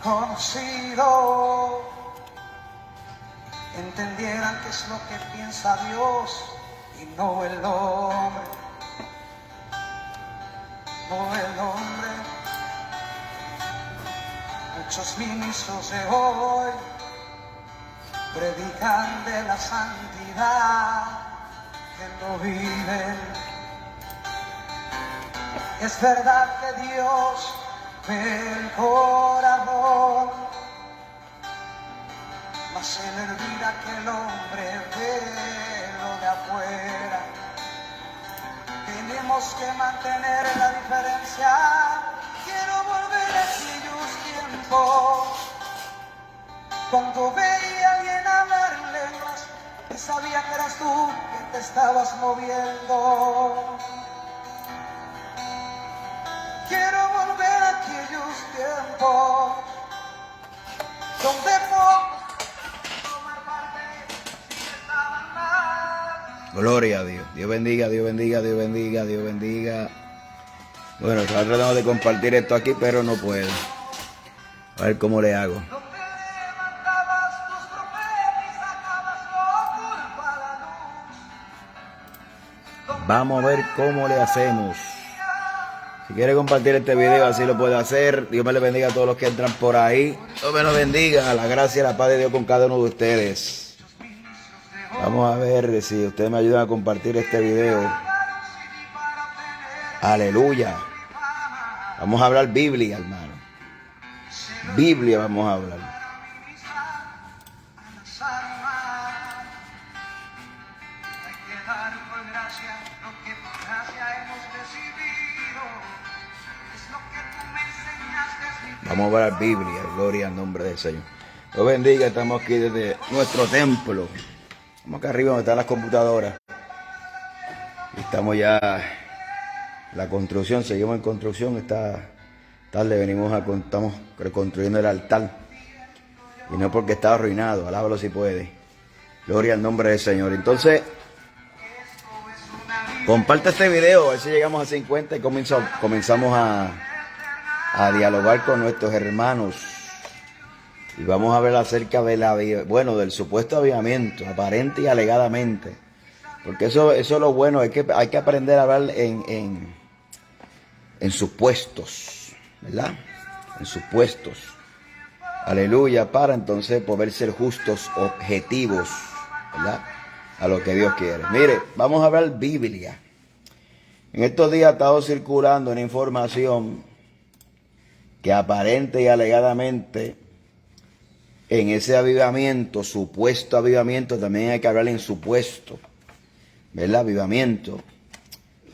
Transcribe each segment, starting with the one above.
conocido, entendieran qué es lo que piensa Dios y no el hombre, no el hombre. Muchos ministros de hoy predican de la santidad que no viven. Es verdad que Dios ve el corazón, mas se le olvida que el hombre ve lo de afuera. Tenemos que mantener la diferencia. Quiero volver a aquellos tiempos cuando veía a alguien hablar en lenguas y sabía que eras tú que te estabas moviendo. Quiero volver a aquellos tiempos donde tomar parte si estaban mal. Gloria a Dios. Dios bendiga, Dios bendiga, Dios bendiga, Dios bendiga. Bueno, estaba tratando de compartir esto aquí, pero no puedo. A ver cómo le hago. Donde levantabas tus trofeos y sacabas lo culpa a la luz. Vamos a ver cómo le hacemos. Si quiere compartir este video, así lo puede hacer. Dios me le bendiga a todos los que entran por ahí. Dios me los bendiga. La gracia y la paz de Dios con cada uno de ustedes. Vamos a ver si ustedes me ayudan a compartir este video. Aleluya. Vamos a hablar Biblia, hermano. Biblia vamos a hablar. Vamos a hablar Biblia. Gloria al nombre del Señor. Dios bendiga. Estamos aquí desde nuestro templo. Vamos acá arriba donde están las computadoras. Y estamos ya. La construcción, seguimos en construcción. Esta tarde estamos reconstruyendo el altar. Y no porque está arruinado, alábalo si puede. Gloria al nombre del Señor. Entonces, comparte este video, a ver si llegamos a 50 y comenzamos a dialogar con nuestros hermanos. Y vamos a ver acerca de del supuesto avivamiento, aparente y alegadamente. Porque eso es lo bueno, hay que aprender a hablar en supuestos, ¿verdad? En supuestos. Aleluya, para entonces poder ser justos, objetivos, ¿verdad? A lo que Dios quiere. Mire, vamos a hablar Biblia. En estos días ha estado circulando una información que aparente y alegadamente en ese avivamiento, supuesto avivamiento, también hay que hablar en supuesto, ¿verdad? Avivamiento.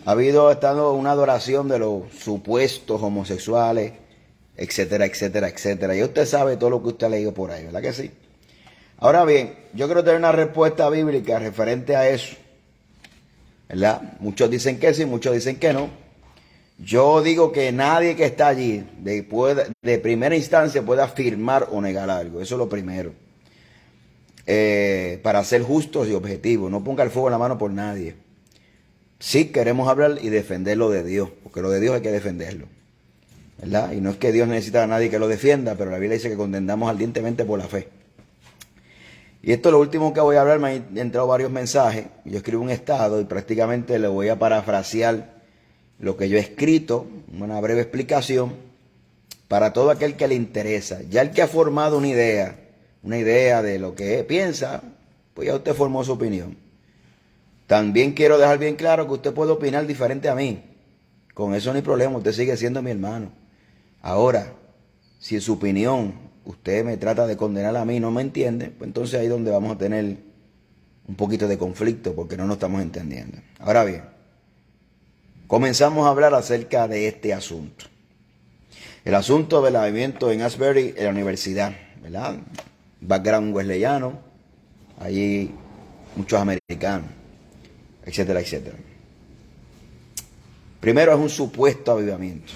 Ha estado una adoración de los supuestos homosexuales, etcétera, etcétera, etcétera. Y usted sabe todo lo que usted ha leído por ahí, ¿verdad que sí? Ahora bien, yo quiero tener una respuesta bíblica referente a eso, ¿verdad? Muchos dicen que sí, muchos dicen que no. Yo digo que nadie que está allí de primera instancia puede afirmar o negar algo. Eso es lo primero. Para ser justos y objetivos. No ponga el fuego en la mano por nadie. Sí queremos hablar y defender lo de Dios. Porque lo de Dios hay que defenderlo, ¿verdad? Y no es que Dios necesita a nadie que lo defienda, pero la Biblia dice que condenamos ardientemente por la fe. Y esto es lo último que voy a hablar. Me han entrado varios mensajes. Yo escribo un estado y prácticamente le voy a parafrasear lo que yo he escrito, una breve explicación para todo aquel que le interesa. Ya el que ha formado una idea de lo que piensa, pues ya usted formó su opinión. También quiero dejar bien claro que usted puede opinar diferente a mí. Con eso no hay problema, usted sigue siendo mi hermano. Ahora, si en su opinión usted me trata de condenar a mí y no me entiende, pues entonces ahí es donde vamos a tener un poquito de conflicto porque no nos estamos entendiendo. Ahora bien, comenzamos a hablar acerca de este asunto. El asunto del avivamiento en Asbury, en la universidad, ¿verdad? Background wesleyano, allí muchos americanos, etcétera, etcétera. Primero es un supuesto avivamiento.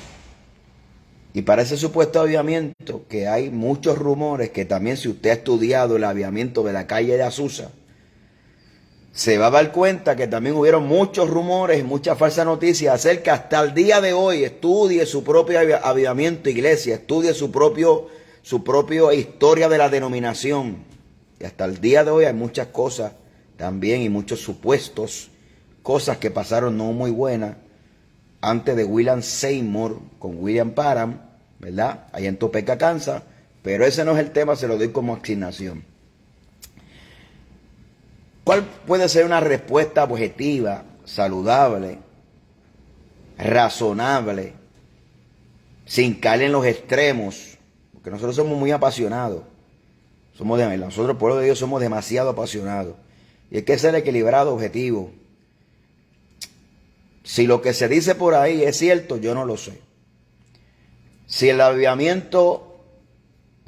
Y para ese supuesto avivamiento, que hay muchos rumores, que también si usted ha estudiado el avivamiento de la calle de Azusa, se va a dar cuenta que también hubieron muchos rumores, muchas falsas noticias acerca hasta el día de hoy. Estudie su propio avivamiento, iglesia, estudie su su propia historia de la denominación. Y hasta el día de hoy hay muchas cosas también y muchos supuestos, cosas que pasaron no muy buenas antes de William Seymour con William Parham, ¿verdad? Ahí en Topeka, Kansas. Pero ese no es el tema, se lo doy como asignación. ¿Cuál puede ser una respuesta objetiva, saludable, razonable, sin caer en los extremos? Porque nosotros somos muy apasionados. Nosotros, el pueblo de Dios, somos demasiado apasionados. Y hay que ser equilibrado, objetivo. Si lo que se dice por ahí es cierto, yo no lo sé. Si el avivamiento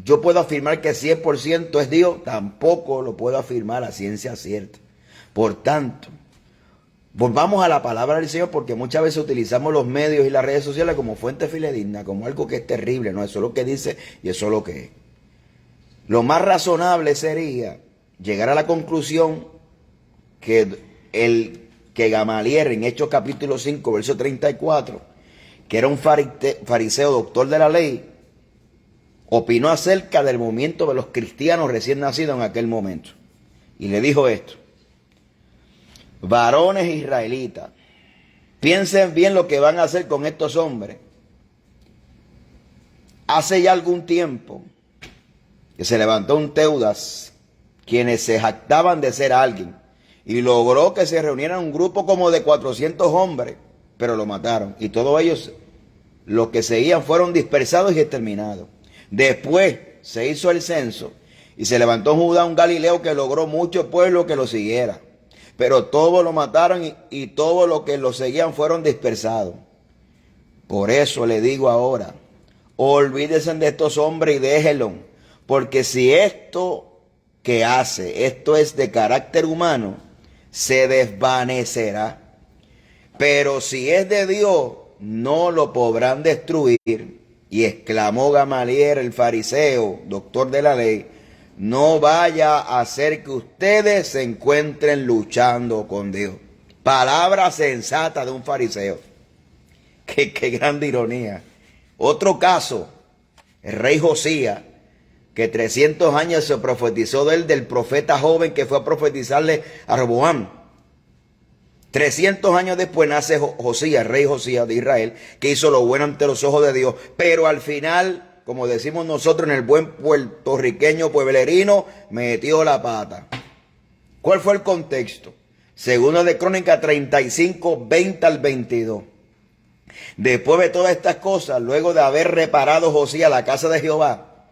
yo puedo afirmar que 100% es Dios, tampoco lo puedo afirmar a ciencia cierta. Por tanto, volvamos a la palabra del Señor, porque muchas veces utilizamos los medios y las redes sociales como fuente fidedigna, como algo que es terrible. No, eso es lo que dice y eso es lo que es. Lo más razonable sería llegar a la conclusión que Gamaliel, en Hechos capítulo 5, verso 34, que era un fariseo doctor de la ley, opinó acerca del movimiento de los cristianos recién nacidos en aquel momento. Y le dijo esto: varones israelitas, piensen bien lo que van a hacer con estos hombres. Hace ya algún tiempo que se levantó un Teudas, quienes se jactaban de ser alguien, y logró que se reunieran un grupo como de 400 hombres, pero lo mataron. Y todos ellos, los que seguían, fueron dispersados y exterminados. Después se hizo el censo y se levantó en Judá un Galileo que logró mucho pueblo que lo siguiera. Pero todos lo mataron y todos los que lo seguían fueron dispersados. Por eso le digo ahora, olvídense de estos hombres y déjenlo. Porque si esto que hace, esto es de carácter humano, se desvanecerá. Pero si es de Dios, no lo podrán destruir. Y exclamó Gamaliel, el fariseo, doctor de la ley: no vaya a hacer que ustedes se encuentren luchando con Dios. Palabra sensata de un fariseo. Qué grande ironía. Otro caso, el rey Josías, que 300 años se profetizó de él, del profeta joven que fue a profetizarle a Roboam. 300 años después nace Josías, rey Josías de Israel, que hizo lo bueno ante los ojos de Dios, pero al final, como decimos nosotros en el buen puertorriqueño pueblerino, metió la pata. ¿Cuál fue el contexto? Segundo de Crónicas 35, 20 al 22. Después de todas estas cosas, luego de haber reparado Josías la casa de Jehová,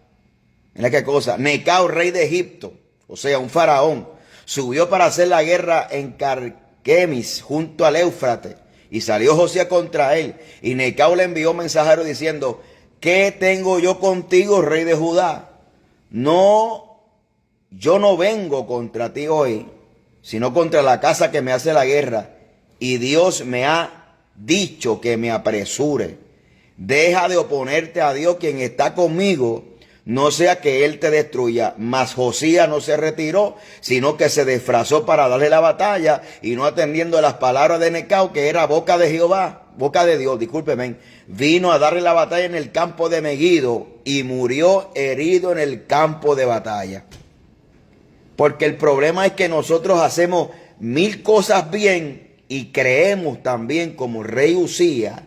mira qué cosa, Necao, rey de Egipto, o sea, un faraón, subió para hacer la guerra en Carquemis, junto al Éufrates, y salió Josías contra él, y Necao le envió mensajero diciendo: ¿qué tengo yo contigo, rey de Judá? No, yo no vengo contra ti hoy, sino contra la casa que me hace la guerra, y Dios me ha dicho que me apresure. Deja de oponerte a Dios, quien está conmigo, no sea que él te destruya. Mas Josías no se retiró, sino que se disfrazó para darle la batalla, y no atendiendo las palabras de Necao, que era boca de Jehová, boca de Dios, discúlpeme, vino a darle la batalla en el campo de Megido, y murió herido en el campo de batalla. Porque el problema es que nosotros hacemos 1000 cosas bien, y creemos también, como el rey Usías,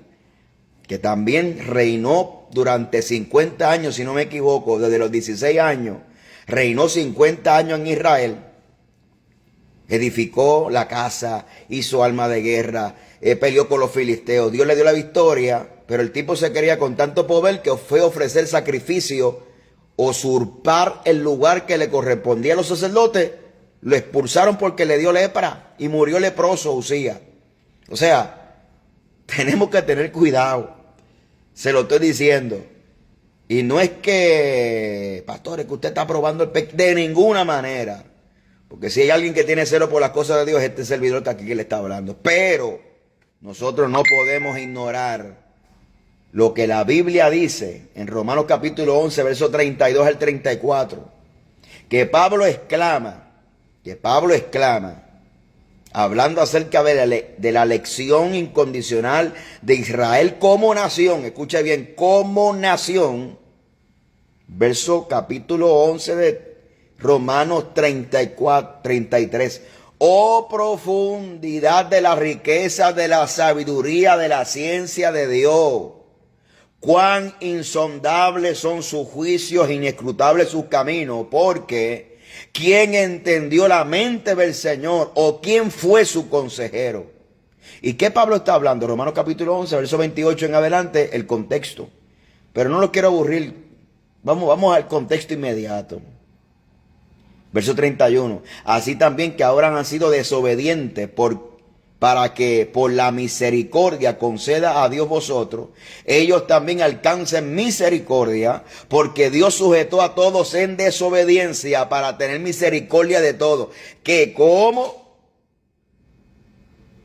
que también reinó durante 50 años, si no me equivoco, desde los 16 años, reinó 50 años en Israel, edificó la casa, hizo armas de guerra, peleó con los filisteos, Dios le dio la victoria, pero el tipo se quería con tanto poder que fue a ofrecer sacrificio, usurpar el lugar que le correspondía a los sacerdotes. Lo expulsaron porque le dio lepra y murió leproso Usías. O sea, tenemos que tener cuidado. Se lo estoy diciendo. Y no es que, pastores, que usted está probando el pecado. De ninguna manera. Porque si hay alguien que tiene celo por las cosas de Dios, es este servidor que aquí le está hablando. Pero nosotros no podemos ignorar lo que la Biblia dice en Romanos capítulo 11, versos 32 al 34. Que Pablo exclama, hablando acerca de la elección incondicional de Israel como nación, escucha bien, como nación, verso capítulo 11 de Romanos 33. Oh profundidad de la riqueza, de la sabiduría, de la ciencia de Dios. Cuán insondables son sus juicios, inescrutables sus caminos, porque ¿quién entendió la mente del Señor o quién fue su consejero? ¿Y qué Pablo está hablando? Romanos capítulo 11, verso 28 en adelante, el contexto. Pero no lo quiero aburrir. Vamos al contexto inmediato. Verso 31. Así también que ahora han sido desobedientes para que por la misericordia conceda a Dios vosotros, ellos también alcancen misericordia, porque Dios sujetó a todos en desobediencia para tener misericordia de todos. Que como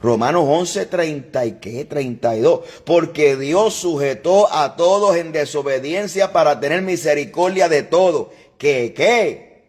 Romanos 11, 32. Porque Dios sujetó a todos en desobediencia para tener misericordia de todos. ¿Qué?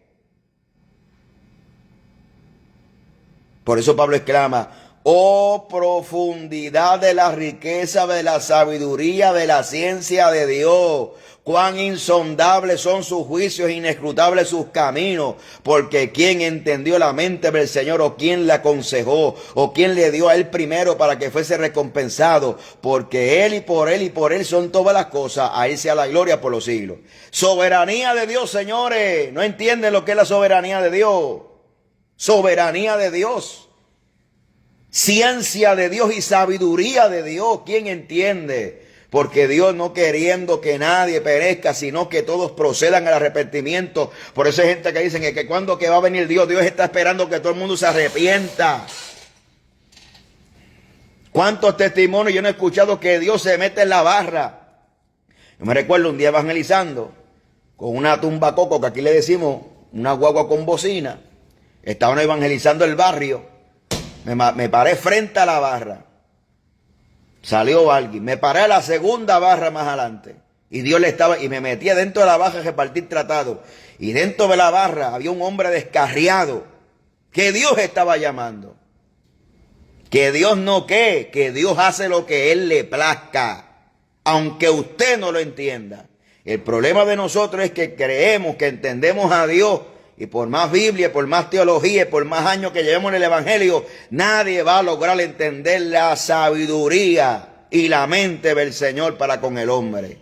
Por eso Pablo exclama: oh profundidad de la riqueza, de la sabiduría, de la ciencia de Dios. Cuán insondables son sus juicios, inescrutables sus caminos. Porque ¿quién entendió la mente del Señor? ¿O quién le aconsejó? ¿O quién le dio a él primero para que fuese recompensado? Porque él y por él son todas las cosas. A él sea la gloria por los siglos. Soberanía de Dios, señores. ¿No entienden lo que es la soberanía de Dios? Soberanía de Dios. Ciencia de Dios y sabiduría de Dios. ¿Quién entiende? Porque Dios no queriendo que nadie perezca, sino que todos procedan al arrepentimiento. Por eso hay gente que dicen que cuando que va a venir Dios, Dios está esperando que todo el mundo se arrepienta. ¿Cuántos testimonios yo no he escuchado que Dios se mete en la barra? Yo me recuerdo un día evangelizando con una tumba coco, que aquí le decimos una guagua con bocina. Estaban evangelizando el barrio. Me paré frente a la barra. Salió alguien. Me paré a la segunda barra más adelante. Y Dios le estaba. Y me metía dentro de la barra a repartir tratado. Y dentro de la barra había un hombre descarriado. Que Dios estaba llamando. Que Dios no qué. Que Dios hace lo que Él le plazca. Aunque usted no lo entienda. El problema de nosotros es que creemos que entendemos a Dios. Y por más Biblia, por más teología, por más años que llevemos en el Evangelio, nadie va a lograr entender la sabiduría y la mente del Señor para con el hombre.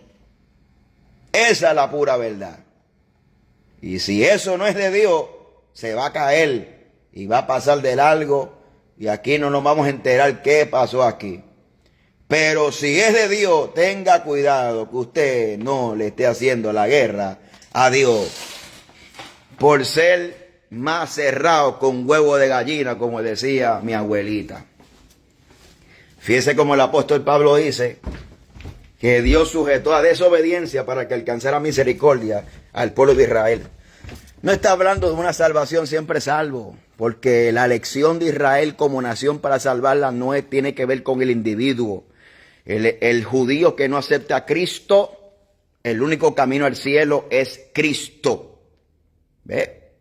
Esa es la pura verdad. Y si eso no es de Dios, se va a caer y va a pasar de largo. Y aquí no nos vamos a enterar qué pasó aquí. Pero si es de Dios, tenga cuidado que usted no le esté haciendo la guerra a Dios. Por ser más cerrado con huevo de gallina, como decía mi abuelita. Fíjese como el apóstol Pablo dice que Dios sujetó a desobediencia para que alcanzara misericordia al pueblo de Israel. No está hablando de una salvación siempre salvo, porque la elección de Israel como nación para salvarla no tiene que ver con el individuo. El judío que no acepta a Cristo, el único camino al cielo es Cristo. ¿Ve?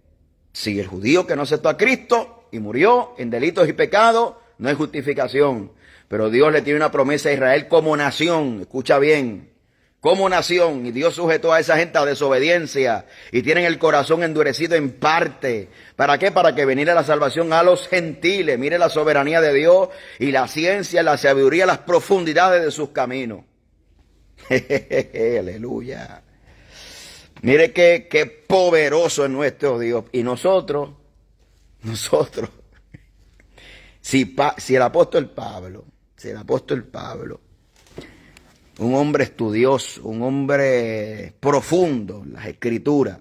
Si el judío que no aceptó a Cristo y murió en delitos y pecados, no hay justificación. Pero Dios le tiene una promesa a Israel como nación. Escucha bien. Como nación. Y Dios sujetó a esa gente a desobediencia. Y tienen el corazón endurecido en parte. ¿Para qué? Para que viniera la salvación a los gentiles. Mire la soberanía de Dios y la ciencia, la sabiduría, las profundidades de sus caminos. Aleluya. Mire qué poderoso es nuestro Dios. Y nosotros, si el apóstol Pablo, un hombre estudioso, un hombre profundo en las escrituras,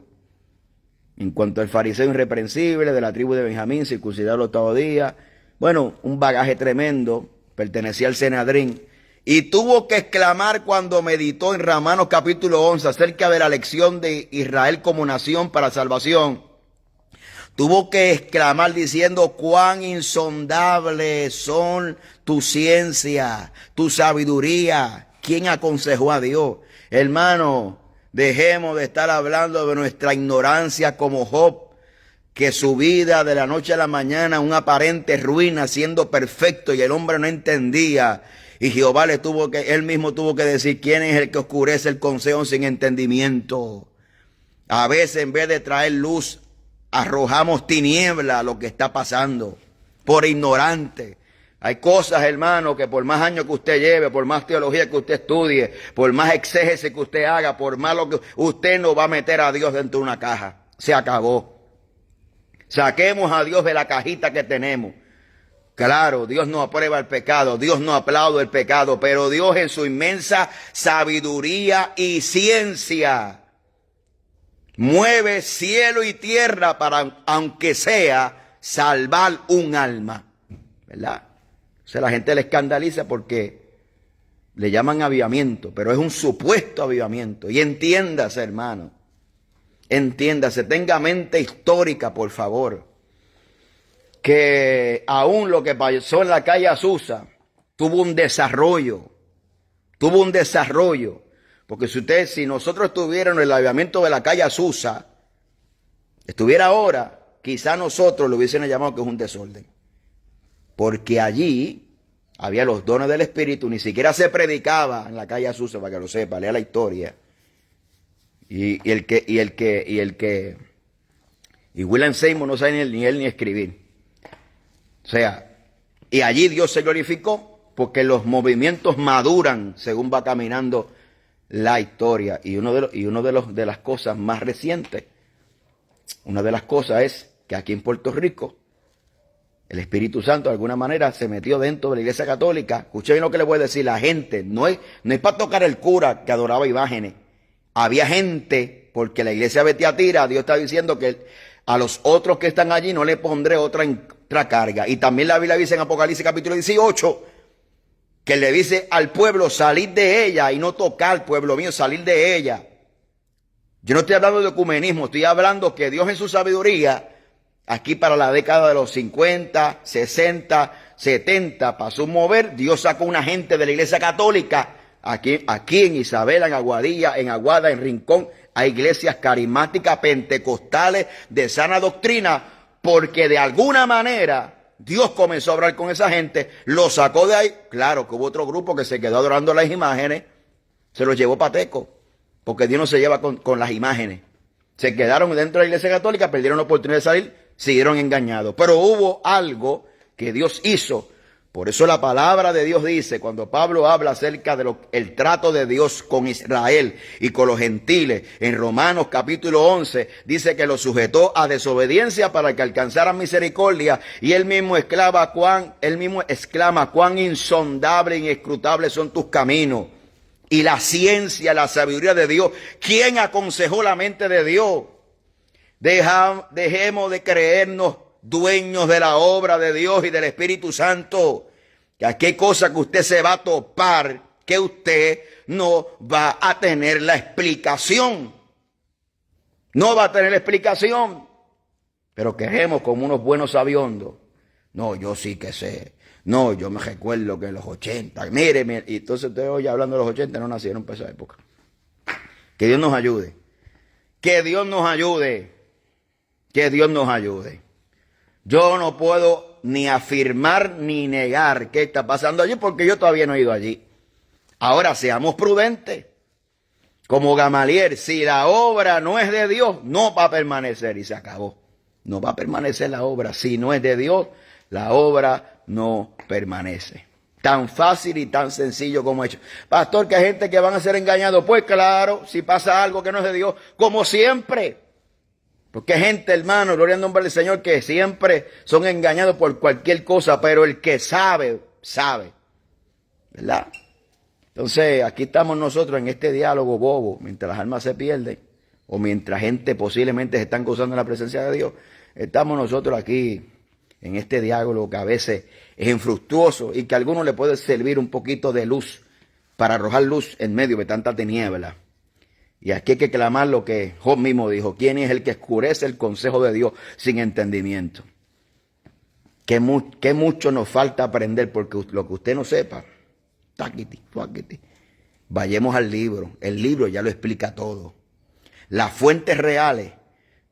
en cuanto al fariseo irreprensible de la tribu de Benjamín, circuncidado el octavo día, bueno, un bagaje tremendo, pertenecía al Sanedrín. Y tuvo que exclamar cuando meditó en Romanos capítulo 11 acerca de la elección de Israel como nación para salvación. Tuvo que exclamar diciendo: cuán insondables son tu ciencia, tu sabiduría. ¿Quién aconsejó a Dios? Hermano, dejemos de estar hablando de nuestra ignorancia como Job, que su vida de la noche a la mañana, una aparente ruina, siendo perfecto, y el hombre no entendía. Y Jehová él mismo tuvo que decir: ¿quién es el que oscurece el consejo sin entendimiento? A veces en vez de traer luz, arrojamos tiniebla a lo que está pasando por ignorante. Hay cosas, hermano, que por más años que usted lleve, por más teología que usted estudie, por más exégesis que usted haga, por más lo que usted no va a meter a Dios dentro de una caja. Se acabó. Saquemos a Dios de la cajita que tenemos. Claro, Dios no aprueba el pecado, Dios no aplaude el pecado, pero Dios en su inmensa sabiduría y ciencia mueve cielo y tierra para, aunque sea, salvar un alma, ¿verdad? O sea, la gente le escandaliza porque le llaman avivamiento, pero es un supuesto avivamiento. Y entiéndase, hermano, entiéndase, tenga mente histórica, por favor, que aún lo que pasó en la calle Azusa tuvo un desarrollo, porque si nosotros tuviéramos el avivamiento de la calle Azusa, estuviera ahora, quizá nosotros lo hubiesen llamado que es un desorden. Porque allí había los dones del Espíritu, ni siquiera se predicaba en la calle Azusa, para que lo sepa, lea la historia. Y William Seymour no sabe ni él ni escribir. O sea, y allí Dios se glorificó porque los movimientos maduran según va caminando la historia. Y de las cosas más recientes, una de las cosas es que aquí en Puerto Rico, el Espíritu Santo de alguna manera se metió dentro de la Iglesia Católica. Escuchen bien lo que les voy a decir. La gente, no es para tocar el cura que adoraba imágenes. Había gente, porque la Iglesia de Tiatira, Dios está diciendo que a los otros que están allí no le pondré otra carga. Y también la Biblia dice en Apocalipsis capítulo 18, que le dice al pueblo salir de ella y no tocar, pueblo mío, salir de ella. Yo no estoy hablando de ecumenismo, estoy hablando que Dios en su sabiduría, aquí para la década de los 50, 60, 70, pasó un mover. Dios sacó una gente de la Iglesia Católica, aquí en Isabela, en Aguadilla, en Aguada, en Rincón, a iglesias carismáticas, pentecostales, de sana doctrina, porque de alguna manera Dios comenzó a hablar con esa gente, lo sacó de ahí. Claro que hubo otro grupo que se quedó adorando las imágenes, se los llevó pateco, porque Dios no se lleva con las imágenes. Se quedaron dentro de la Iglesia Católica, perdieron la oportunidad de salir, siguieron engañados. Pero hubo algo que Dios hizo. Por eso la palabra de Dios dice, cuando Pablo habla acerca del trato de Dios con Israel y con los gentiles, en Romanos capítulo 11, dice que lo sujetó a desobediencia para que alcanzaran misericordia. Y él mismo exclama cuán insondable e inescrutables son tus caminos. Y la ciencia, la sabiduría de Dios. ¿Quién aconsejó la mente de Dios? Dejemos de creernos dueños de la obra de Dios y del Espíritu Santo. Que aquí hay cosas que usted se va a topar, que usted no va a tener la explicación. No va a tener la explicación. Pero queremos como unos buenos sabiondos. No, yo sí que sé. No, yo me recuerdo que en los 80, mire, y entonces usted oye hablando de los 80, no nacieron para esa época. Que Dios nos ayude. Que Dios nos ayude. Que Dios nos ayude. Yo no puedo ni afirmar ni negar qué está pasando allí porque yo todavía no he ido allí. Ahora seamos prudentes. Como Gamaliel, si la obra no es de Dios, no va a permanecer y se acabó. No va a permanecer la obra. Si no es de Dios, la obra no permanece. Tan fácil y tan sencillo como hecho. Pastor, que hay gente que van a ser engañados. Pues claro, si pasa algo que no es de Dios, como siempre. Porque hay gente, hermano, gloria al nombre del Señor, que siempre son engañados por cualquier cosa, pero el que sabe, sabe. ¿Verdad? Entonces, aquí estamos nosotros en este diálogo bobo, mientras las almas se pierden, o mientras gente posiblemente se están gozando de la presencia de Dios. Estamos nosotros aquí en este diálogo que a veces es infructuoso y que a algunos le puede servir un poquito de luz para arrojar luz en medio de tanta tiniebla. Y aquí hay que clamar lo que Job mismo dijo: ¿quién es el que oscurece el consejo de Dios sin entendimiento? Que mucho nos falta aprender, porque lo que usted no sepa, vayamos al libro. El libro ya lo explica todo. Las fuentes reales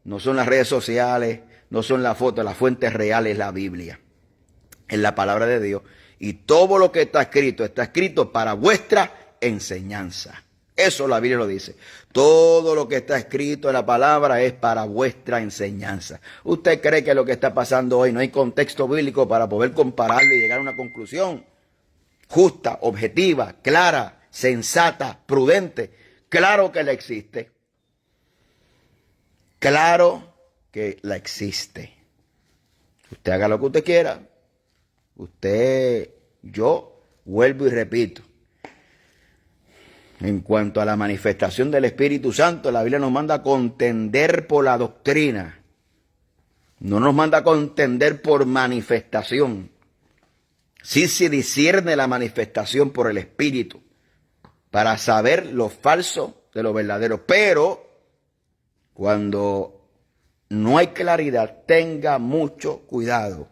no son las redes sociales, no son las fotos, las fuentes reales es la Biblia, es la palabra de Dios. Y todo lo que está escrito para vuestra enseñanza. Eso la Biblia lo dice. Todo lo que está escrito en la palabra es para vuestra enseñanza. ¿Usted cree que lo que está pasando hoy no hay contexto bíblico para poder compararlo y llegar a una conclusión justa, objetiva, clara, sensata, prudente? Claro que la existe. Claro que la existe. Usted haga lo que usted quiera. Yo vuelvo y repito. En cuanto a la manifestación del Espíritu Santo, la Biblia nos manda a contender por la doctrina. No nos manda a contender por manifestación. Sí se discierne la manifestación por el Espíritu para saber lo falso de lo verdadero. Pero cuando no hay claridad, tenga mucho cuidado.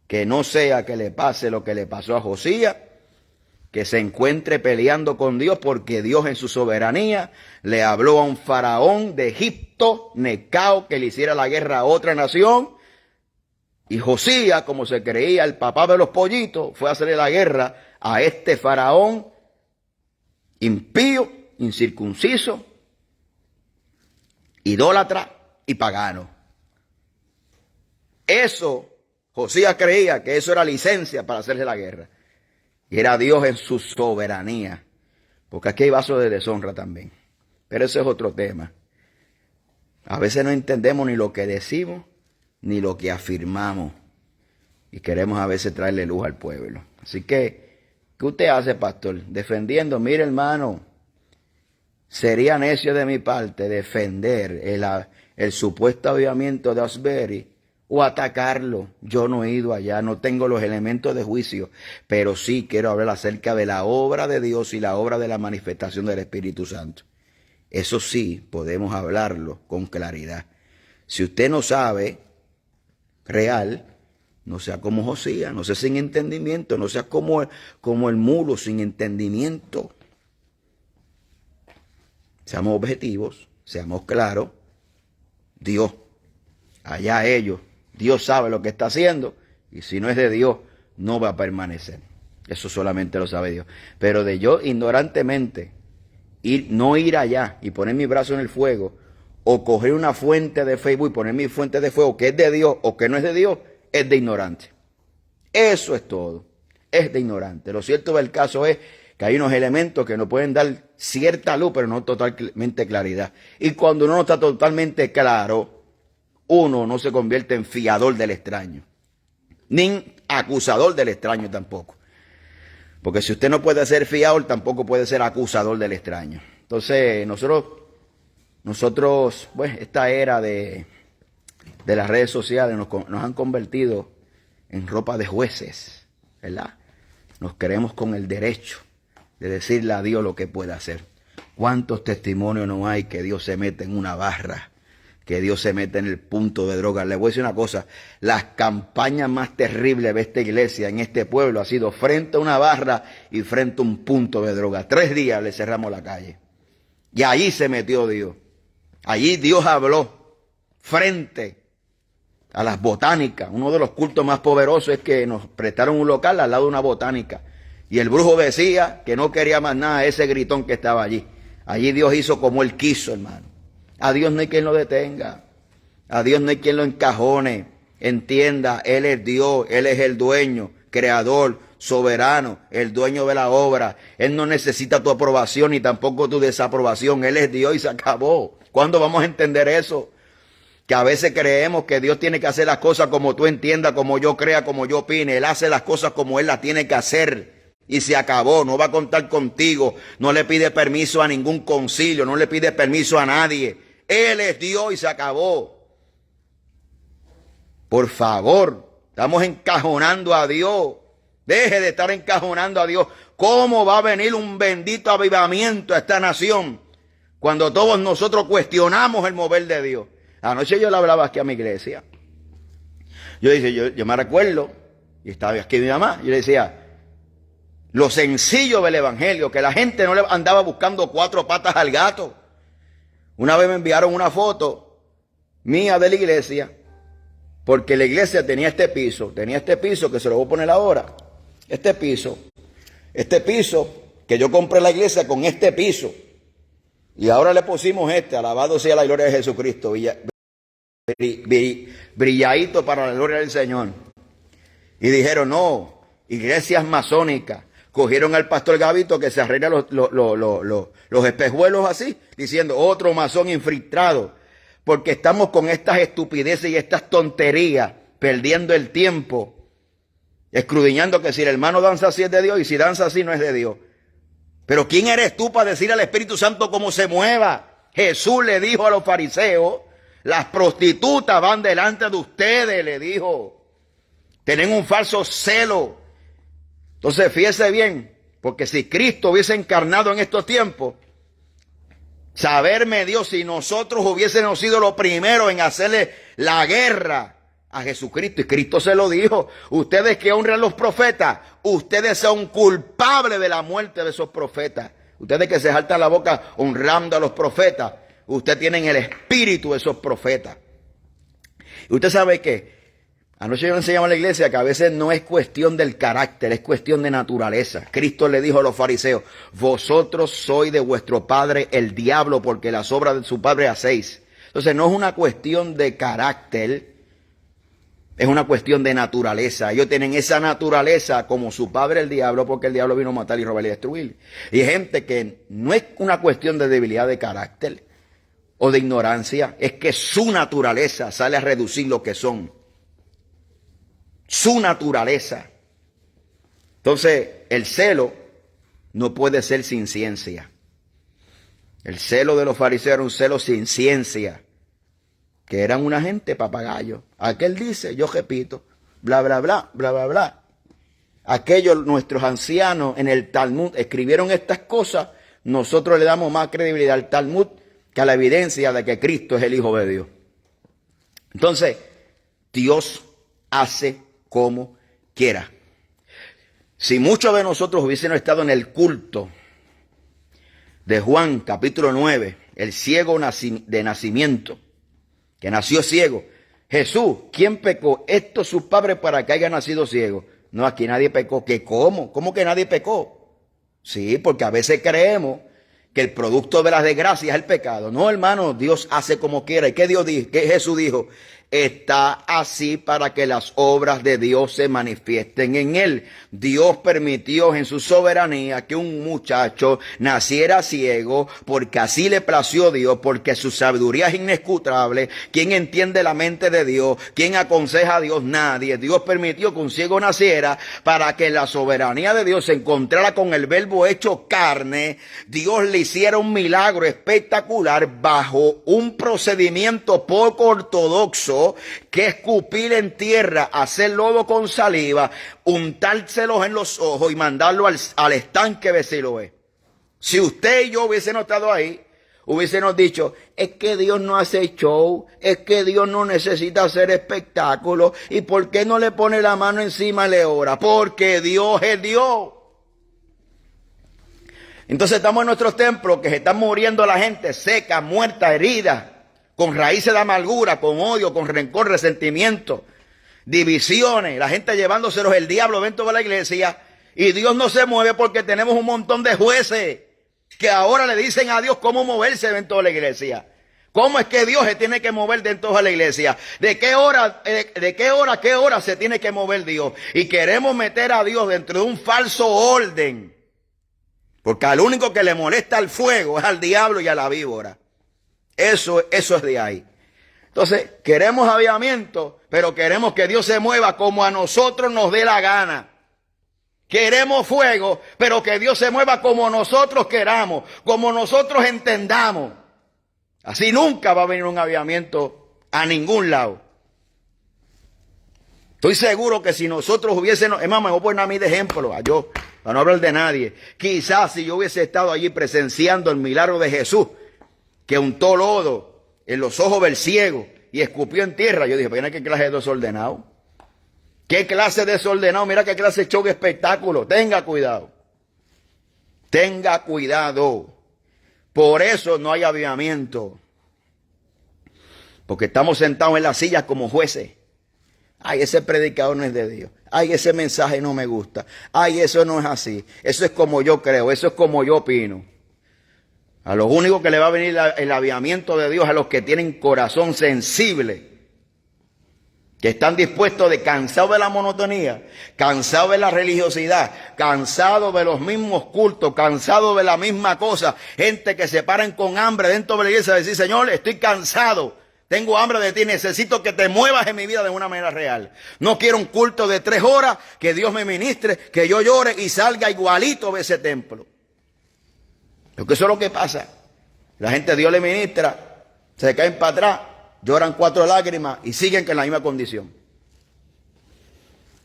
Que no sea que le pase lo que le pasó a Josías, que se encuentre peleando con Dios, porque Dios en su soberanía le habló a un faraón de Egipto, Necao, que le hiciera la guerra a otra nación. Y Josías, como se creía el papá de los pollitos, fue a hacerle la guerra a este faraón impío, incircunciso, idólatra y pagano. Eso, Josías creía que eso era licencia para hacerse la guerra. Y era Dios en su soberanía. Porque aquí hay vasos de deshonra también. Pero ese es otro tema. A veces no entendemos ni lo que decimos, ni lo que afirmamos. Y queremos a veces traerle luz al pueblo. Así que, ¿qué usted hace, pastor? Defendiendo. Mire, hermano, sería necio de mi parte defender el supuesto avivamiento de Asbury o atacarlo. Yo no he ido allá, no tengo los elementos de juicio, pero sí quiero hablar acerca de la obra de Dios y la obra de la manifestación del Espíritu Santo. Eso sí, podemos hablarlo con claridad. Si usted no sabe real, no sea como Josías, no sea sin entendimiento, no sea como el mulo sin entendimiento. Seamos objetivos, seamos claros. Dios, allá ellos, Dios sabe lo que está haciendo, y si no es de Dios, no va a permanecer. Eso solamente lo sabe Dios. Pero de yo ignorantemente no ir allá y poner mi brazo en el fuego, o coger una fuente de Facebook y poner mi fuente de fuego que es de Dios o que no es de Dios, es de ignorante. Eso es todo. Es de ignorante. Lo cierto del caso es que hay unos elementos que nos pueden dar cierta luz, pero no totalmente claridad. Y cuando uno no está totalmente claro, uno no se convierte en fiador del extraño, ni acusador del extraño tampoco. Porque si usted no puede ser fiador, tampoco puede ser acusador del extraño. Entonces, nosotros, pues, esta era de las redes sociales nos han convertido en ropa de jueces, ¿verdad? Nos creemos con el derecho de decirle a Dios lo que puede hacer. ¿Cuántos testimonios no hay que Dios se mete en una barra? Que Dios se mete en el punto de droga. Le voy a decir una cosa, las campañas más terribles de esta iglesia en este pueblo ha sido frente a una barra y frente a un punto de droga. 3 días le cerramos la calle. Y allí se metió Dios. Allí Dios habló frente a las botánicas. Uno de los cultos más poderosos es que nos prestaron un local al lado de una botánica. Y el brujo decía que no quería más nada a ese gritón que estaba allí. Allí Dios hizo como Él quiso, hermano. A Dios no hay quien lo detenga. A Dios no hay quien lo encajone. Entienda, Él es Dios, Él es el dueño, creador, soberano, el dueño de la obra. Él no necesita tu aprobación ni tampoco tu desaprobación. Él es Dios y se acabó. ¿Cuándo vamos a entender eso? Que a veces creemos que Dios tiene que hacer las cosas como tú entiendas, como yo crea, como yo opine. Él hace las cosas como Él las tiene que hacer. Y se acabó, no va a contar contigo, no le pide permiso a ningún concilio, no le pide permiso a nadie. Él es Dios y se acabó. Por favor, estamos encajonando a Dios. Deje de estar encajonando a Dios. ¿Cómo va a venir un bendito avivamiento a esta nación cuando todos nosotros cuestionamos el mover de Dios? Anoche yo le hablaba aquí a mi iglesia. Yo me recuerdo, y estaba aquí mi mamá, yo le decía, lo sencillo del evangelio, que la gente no le andaba buscando 4 patas al gato. Una vez me enviaron una foto mía de la iglesia, porque la iglesia tenía este piso que se lo voy a poner ahora. Este piso que yo compré en la iglesia con este piso. Y ahora le pusimos alabado sea la gloria de Jesucristo, brilladito para la gloria del Señor. Y dijeron, no, iglesias masónicas. Cogieron al pastor Gavito que se arregla los espejuelos así, diciendo, otro masón infiltrado. Porque estamos con estas estupideces y estas tonterías, perdiendo el tiempo, escudriñando que si el hermano danza así es de Dios y si danza así no es de Dios. Pero ¿quién eres tú para decir al Espíritu Santo cómo se mueva? Jesús le dijo a los fariseos, las prostitutas van delante de ustedes, le dijo. Tienen un falso celo. Entonces, fíjese bien, porque si Cristo hubiese encarnado en estos tiempos, saberme Dios si nosotros hubiésemos sido los primeros en hacerle la guerra a Jesucristo. Y Cristo se lo dijo, ustedes que honran a los profetas, ustedes son culpables de la muerte de esos profetas. Ustedes que se saltan la boca honrando a los profetas, ustedes tienen el espíritu de esos profetas. Y usted sabe que anoche yo enseñaba a la iglesia que a veces no es cuestión del carácter, es cuestión de naturaleza. Cristo le dijo a los fariseos, vosotros sois de vuestro padre el diablo, porque las obras de su padre hacéis. Entonces no es una cuestión de carácter, es una cuestión de naturaleza. Ellos tienen esa naturaleza como su padre el diablo, porque el diablo vino a matar y robar y destruir. Y hay gente que no es una cuestión de debilidad de carácter o de ignorancia, es que su naturaleza sale a reducir lo que son. Su naturaleza. Entonces, el celo no puede ser sin ciencia. El celo de los fariseos era un celo sin ciencia, que eran una gente papagayo. Aquel dice, yo repito, bla, bla, bla, bla, bla, bla. Aquellos, nuestros ancianos en el Talmud, escribieron estas cosas. Nosotros le damos más credibilidad al Talmud que a la evidencia de que Cristo es el Hijo de Dios. Entonces, Dios hace como quiera. Si muchos de nosotros hubiésemos estado en el culto de Juan capítulo 9, el ciego de nacimiento, que nació ciego. Jesús, ¿quién pecó? Estos sus padres para que haya nacido ciego. No, aquí nadie pecó. ¿Qué cómo? ¿Cómo que nadie pecó? Sí, porque a veces creemos que el producto de las desgracias es el pecado. No, hermano, Dios hace como quiera. ¿Y qué Dios dijo? ¿Qué Jesús dijo? Está así para que las obras de Dios se manifiesten en él. Dios permitió en su soberanía que un muchacho naciera ciego, porque así le plació Dios, porque su sabiduría es inescrutable. ¿Quién entiende la mente de Dios? ¿Quién aconseja a Dios? Nadie. Dios permitió que un ciego naciera para que la soberanía de Dios se encontrara con el verbo hecho carne. Dios le hiciera un milagro espectacular bajo un procedimiento poco ortodoxo, que escupir en tierra, hacer lodo con saliva, untárselos en los ojos y mandarlo al estanque de Siloé. Si usted y yo hubiésemos estado ahí, hubiésemos dicho, es que Dios no hace show, es que Dios no necesita hacer espectáculo, ¿y por qué no le pone la mano encima y le ora? Porque Dios es Dios. Entonces estamos en nuestros templos que se están muriendo la gente seca, muerta, herida, con raíces de amargura, con odio, con rencor, resentimiento, divisiones, la gente llevándoselos el diablo dentro de la iglesia, y Dios no se mueve porque tenemos un montón de jueces que ahora le dicen a Dios cómo moverse dentro de la iglesia. ¿Cómo es que Dios se tiene que mover dentro de la iglesia? ¿De qué hora a qué hora se tiene que mover Dios? Y queremos meter a Dios dentro de un falso orden, porque al único que le molesta el fuego es al diablo y a la víbora. Eso es de ahí. Entonces, queremos avivamiento, pero queremos que Dios se mueva como a nosotros nos dé la gana. Queremos fuego, pero que Dios se mueva como nosotros queramos, como nosotros entendamos. Así nunca va a venir un avivamiento a ningún lado. Estoy seguro que si nosotros hubiésemos, es más, me voy a poner a mí de ejemplo, yo, para no hablar de nadie. Quizás si yo hubiese estado allí presenciando el milagro de Jesús, que untó lodo en los ojos del ciego y escupió en tierra, yo dije, mira qué clase de desordenado. ¿Qué clase de desordenado? Mira qué clase de show, espectáculo. Tenga cuidado. Tenga cuidado. Por eso no hay avivamiento. Porque estamos sentados en las sillas como jueces. Ay, ese predicador no es de Dios. Ay, ese mensaje no me gusta. Ay, eso no es así. Eso es como yo creo. Eso es como yo opino. A los únicos que le va a venir el aviamiento de Dios a los que tienen corazón sensible, que están dispuestos de cansados de la monotonía, cansados de la religiosidad, cansados de los mismos cultos, cansados de la misma cosa, gente que se paran con hambre dentro de la iglesia y decir, Señor, estoy cansado, tengo hambre de ti, necesito que te muevas en mi vida de una manera real. No quiero un culto de 3 horas, que Dios me ministre, que yo llore y salga igualito de ese templo. Porque eso es lo que pasa. La gente, Dios le ministra, se caen para atrás, lloran 4 lágrimas y siguen en la misma condición.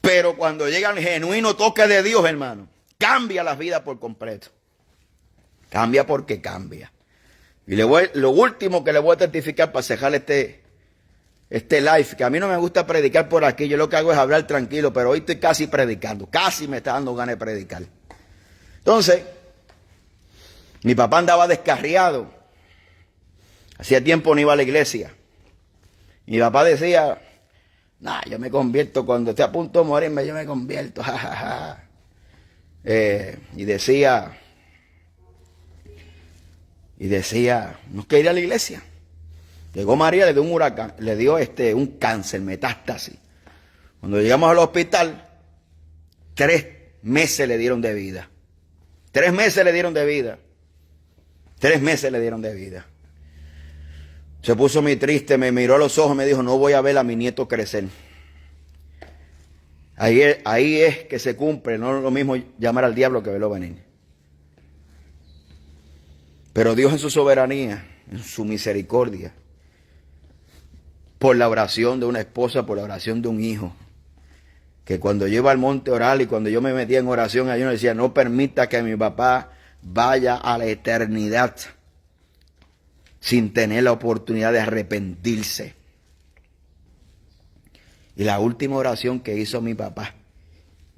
Pero cuando llega el genuino toque de Dios, hermano, cambia la vida por completo. Cambia porque cambia. Y lo último que le voy a testificar para cerrar este live, que a mí no me gusta predicar por aquí, yo lo que hago es hablar tranquilo, pero hoy estoy casi predicando, casi me está dando ganas de predicar. Entonces, mi papá andaba descarriado. Hacía tiempo no iba a la iglesia. Mi papá decía, yo me convierto cuando esté a punto de morirme, yo me convierto, jajaja. Y decía, no quiere ir a la iglesia. Llegó María, le dio un huracán, le dio un cáncer, metástasis. Cuando llegamos al hospital, 3 meses le dieron de vida. 3 meses le dieron de vida. 3 meses le dieron de vida. Se puso muy triste, me miró a los ojos y me dijo, no voy a ver a mi nieto crecer. Ahí es que se cumple, no es lo mismo llamar al diablo que verlo venir. Pero Dios en su soberanía, en su misericordia, por la oración de una esposa, por la oración de un hijo, que cuando yo iba al monte a orar y cuando yo me metía en oración, ayuno, decía, no permita que mi papá vaya a la eternidad sin tener la oportunidad de arrepentirse. Y la última oración que hizo mi papá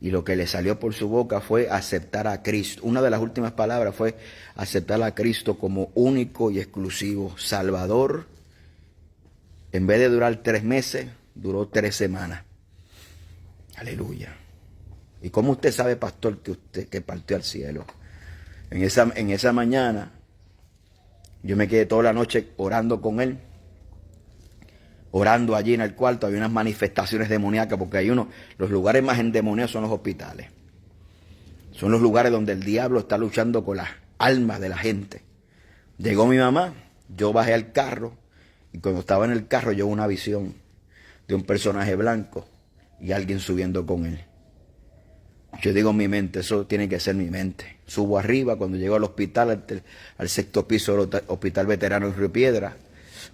y lo que le salió por su boca fue aceptar a Cristo. Una de las últimas palabras fue aceptar a Cristo como único y exclusivo Salvador. En vez de durar 3 meses, duró 3 semanas. Aleluya. ¿Y cómo usted sabe, pastor, que partió al cielo? En esa mañana, yo me quedé toda la noche orando con él. Orando allí en el cuarto, había unas manifestaciones demoníacas, porque los lugares más endemoniados son los hospitales. Son los lugares donde el diablo está luchando con las almas de la gente. Llegó mi mamá, yo bajé al carro, y cuando estaba en el carro yo vi una visión de un personaje blanco y alguien subiendo con él. Yo digo en mi mente, eso tiene que ser mi mente. Subo arriba, cuando llego al hospital, al 6º piso del Hospital Veterano en Río Piedra.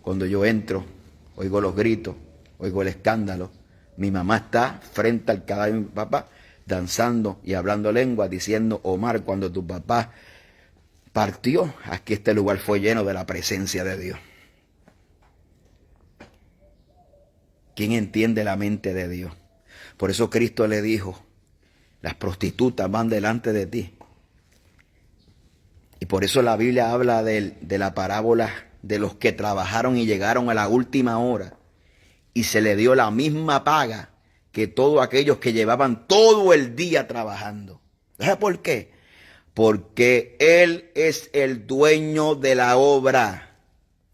Cuando yo entro, oigo los gritos, oigo el escándalo. Mi mamá está frente al cadáver de mi papá, danzando y hablando lengua, diciendo, Omar, cuando tu papá partió, aquí este lugar fue lleno de la presencia de Dios. ¿Quién entiende la mente de Dios? Por eso Cristo le dijo, las prostitutas van delante de ti. Y por eso la Biblia habla de la parábola de los que trabajaron y llegaron a la última hora y se le dio la misma paga que todos aquellos que llevaban todo el día trabajando. ¿Sabe por qué? Porque Él es el dueño de la obra.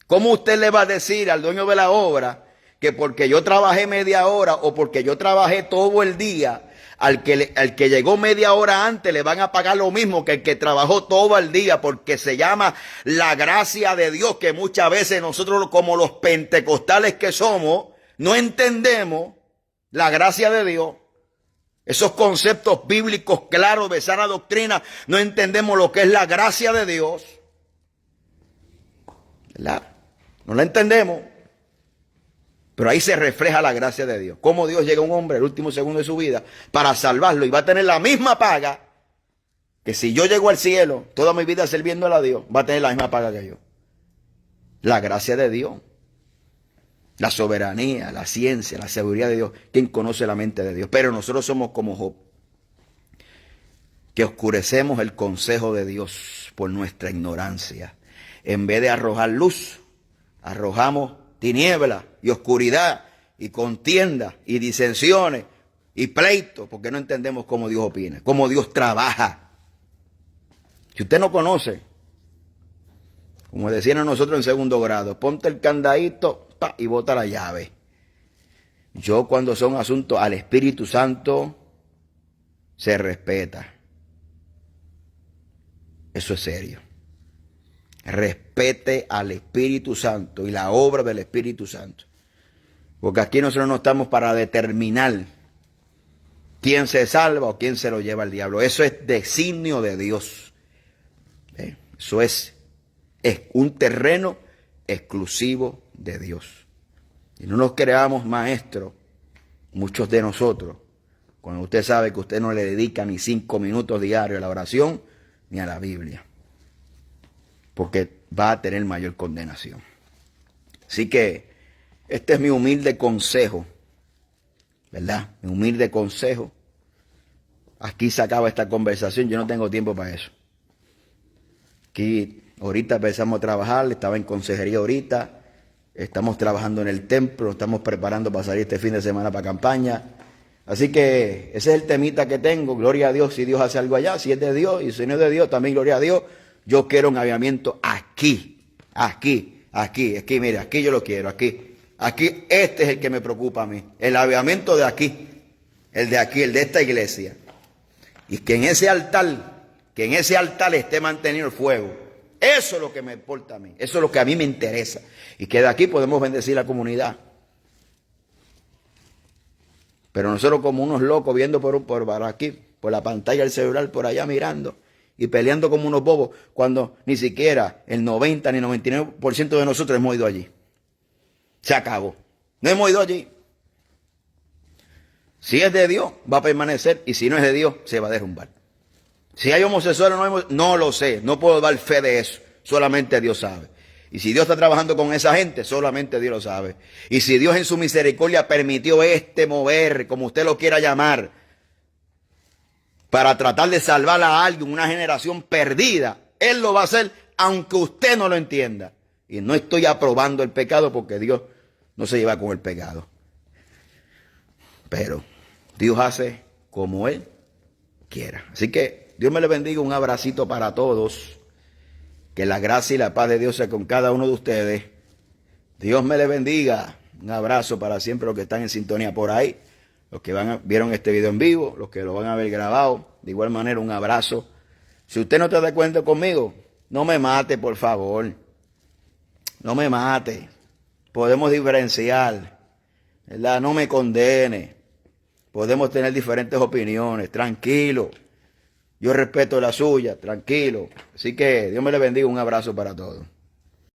¿Cómo usted le va a decir al dueño de la obra que porque yo trabajé media hora o porque yo trabajé todo el día, al que llegó media hora antes le van a pagar lo mismo que el que trabajó todo el día? Porque se llama la gracia de Dios, que muchas veces nosotros, como los pentecostales que somos, no entendemos la gracia de Dios. Esos conceptos bíblicos claros de sana doctrina, no entendemos lo que es la gracia de Dios. ¿Verdad? No la entendemos. Pero ahí se refleja la gracia de Dios. Cómo Dios llega a un hombre el último segundo de su vida para salvarlo y va a tener la misma paga que si yo llego al cielo toda mi vida sirviéndole a Dios, va a tener la misma paga que yo. La gracia de Dios. La soberanía, la ciencia, la sabiduría de Dios. ¿Quién conoce la mente de Dios? Pero nosotros somos como Job, que oscurecemos el consejo de Dios por nuestra ignorancia. En vez de arrojar luz, arrojamos tiniebla y oscuridad y contienda y disensiones y pleitos, porque no entendemos cómo Dios opina, cómo Dios trabaja. Si usted no conoce Como decían a nosotros en segundo grado, ponte el candadito y bota la llave. Yo cuando son asuntos al Espíritu Santo, se respeta. Eso es serio. Respete al Espíritu Santo y la obra del Espíritu Santo. Porque aquí nosotros no estamos para determinar quién se salva o quién se lo lleva al diablo. Eso es designio de Dios. Eso es un terreno exclusivo de Dios. Y no nos creamos maestros, muchos de nosotros, cuando usted sabe que usted no le dedica ni 5 minutos diarios a la oración ni a la Biblia. Porque va a tener mayor condenación. Así que este es mi humilde consejo, ¿verdad? Mi humilde consejo. Aquí se acaba esta conversación, yo no tengo tiempo para eso. Aquí ahorita empezamos a trabajar, estaba en consejería ahorita, estamos trabajando en el templo, nos estamos preparando para salir este fin de semana para campaña. Así que ese es el temita que tengo, gloria a Dios si Dios hace algo allá, si es de Dios y si no es de Dios, también gloria a Dios. Yo quiero un avivamiento aquí, mire, aquí yo lo quiero, aquí. Aquí este es el que me preocupa a mí, el avivamiento de aquí, el de esta iglesia. Y que en ese altar esté mantenido el fuego. Eso es lo que me importa a mí, eso es lo que a mí me interesa. Y que de aquí podemos bendecir la comunidad. Pero nosotros como unos locos viendo por aquí, por la pantalla del celular, por allá mirando y peleando como unos bobos, cuando ni siquiera el 90 ni 99% de nosotros hemos ido allí. Se acabó. No hemos ido allí. Si es de Dios, va a permanecer, y si no es de Dios, se va a derrumbar. Si hay homosexuales o no lo sé, no puedo dar fe de eso, solamente Dios sabe. Y si Dios está trabajando con esa gente, solamente Dios lo sabe. Y si Dios en su misericordia permitió este mover, como usted lo quiera llamar, para tratar de salvar a alguien, una generación perdida, Él lo va a hacer aunque usted no lo entienda. Y no estoy aprobando el pecado porque Dios no se lleva con el pecado. Pero Dios hace como Él quiera. Así que Dios me le bendiga, un abracito para todos. Que la gracia y la paz de Dios sea con cada uno de ustedes. Dios me le bendiga. Un abrazo para siempre los que están en sintonía por ahí. Los que vieron este video en vivo, los que lo van a ver grabado. De igual manera, un abrazo. Si usted no está de acuerdo conmigo, no me mate, por favor. No me mate. Podemos diferenciar, ¿verdad? No me condene. Podemos tener diferentes opiniones. Tranquilo. Yo respeto la suya. Tranquilo. Así que Dios me le bendiga. Un abrazo para todos.